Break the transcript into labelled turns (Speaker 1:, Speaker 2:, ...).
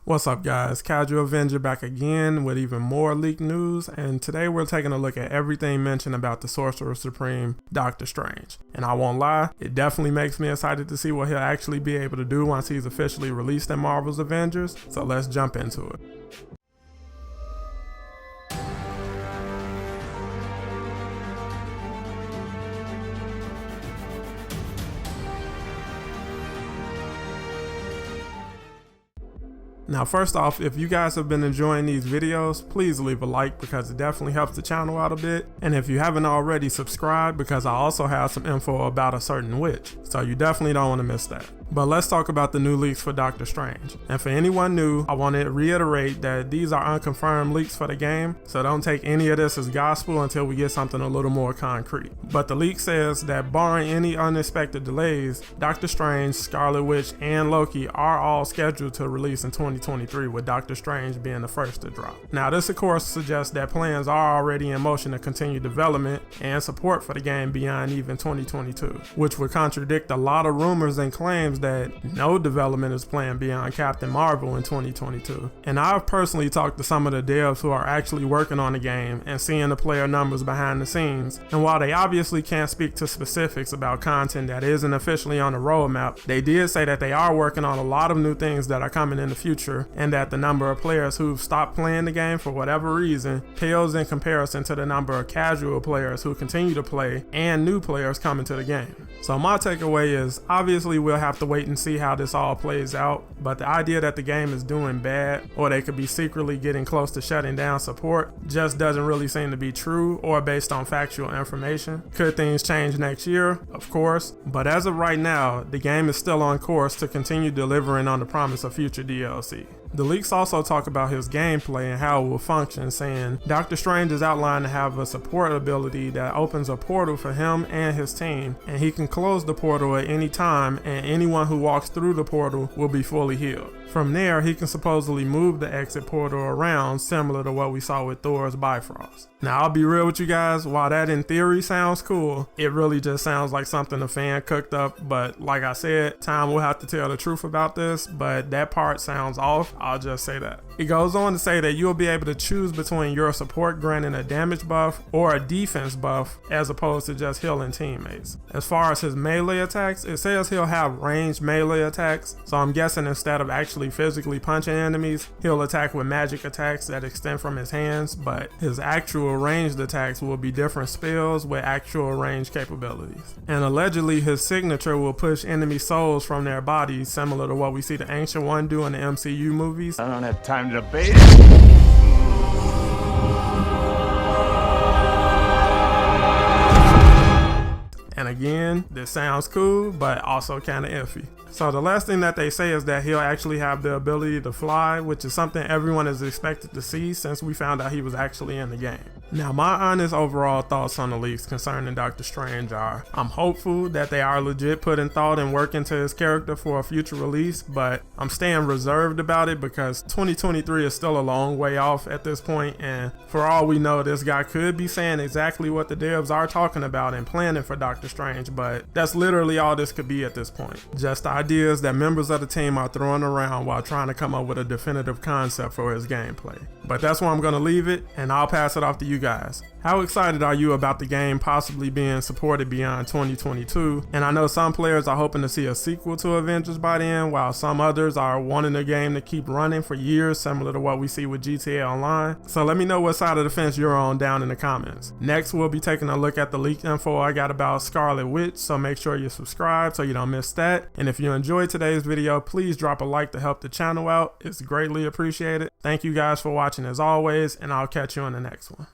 Speaker 1: What's up guys, Casual Avenger back again with even more leaked news, and today we're taking a look at everything mentioned about the Sorcerer Supreme, Doctor Strange. And I won't lie, it definitely makes me excited to see what he'll actually be able to do once he's officially released in Marvel's Avengers, so let's jump into it. Now first off, if you guys have been enjoying these videos, please leave a like because it definitely helps the channel out a bit. And if you haven't already, subscribe because I also have some info about a certain witch, so you definitely don't want to miss that. But let's talk about the new leaks for Doctor Strange. And for anyone new, I want to reiterate that these are unconfirmed leaks for the game, so don't take any of this as gospel until we get something a little more concrete. But the leak says that barring any unexpected delays, Doctor Strange, Scarlet Witch, and Loki are all scheduled to release in 2023, with Doctor Strange being the first to drop. Now this of course suggests that plans are already in motion to continue development and support for the game beyond even 2022, which would contradict a lot of rumors and claims that no development is planned beyond Captain Marvel in 2022. And I've personally talked to some of the devs who are actually working on the game and seeing the player numbers behind the scenes, and while they obviously can't speak to specifics about content that isn't officially on the roadmap, they did say that they are working on a lot of new things that are coming in the future, and that the number of players who've stopped playing the game for whatever reason pales in comparison to the number of casual players who continue to play and new players coming to the game. So my takeaway is, obviously we'll have to wait and see how this all plays out, but the idea that the game is doing bad or they could be secretly getting close to shutting down support just doesn't really seem to be true or based on factual information. Could things change next year? Of course, but as of right now, the game is still on course to continue delivering on the promise of future DLC. The leaks also talk about his gameplay and how it will function, saying Doctor Strange is outlined to have a support ability that opens a portal for him and his team, and he can close the portal at any time, and anyone who walks through the portal will be fully healed. From there, he can supposedly move the exit portal around, similar to what we saw with Thor's Bifrost. Now I'll be real with you guys, while that in theory sounds cool, it really just sounds like something a fan cooked up, but like I said, time will have to tell the truth about this, but that part sounds off, I'll just say that. It goes on to say that you'll be able to choose between your support granting a damage buff or a defense buff as opposed to just healing teammates. As far as his melee attacks, it says he'll have ranged melee attacks, so I'm guessing instead of actually physically punching enemies, he'll attack with magic attacks that extend from his hands, but his actual ranged attacks will be different spells with actual ranged capabilities. And allegedly his signature will push enemy souls from their bodies, similar to what we see the Ancient One do in the MCU movies.
Speaker 2: I don't have time to debate it.
Speaker 1: And again, this sounds cool, but also kinda iffy. So the last thing that they say is that he'll actually have the ability to fly, which is something everyone is expected to see since we found out he was actually in the game. Now my honest overall thoughts on the leaks concerning Doctor Strange are, I'm hopeful that they are legit putting thought and work into his character for a future release, but I'm staying reserved about it because 2023 is still a long way off at this point, and for all we know, this guy could be saying exactly what the devs are talking about and planning for Doctor Strange, but that's literally all this could be at this point. Just ideas that members of the team are throwing around while trying to come up with a definitive concept for his gameplay. But that's where I'm going to leave it, and I'll pass it off to you guys. How excited are you about the game possibly being supported beyond 2022? And I know some players are hoping to see a sequel to Avengers by then, while some others are wanting the game to keep running for years, similar to what we see with GTA Online. So let me know what side of the fence you're on down in the comments. Next, we'll be taking a look at the leaked info I got about Scarlet Witch, so make sure you subscribe so you don't miss that. And if you enjoyed today's video, please drop a like to help the channel out. It's greatly appreciated. Thank you guys for watching as always, and I'll catch you in the next one.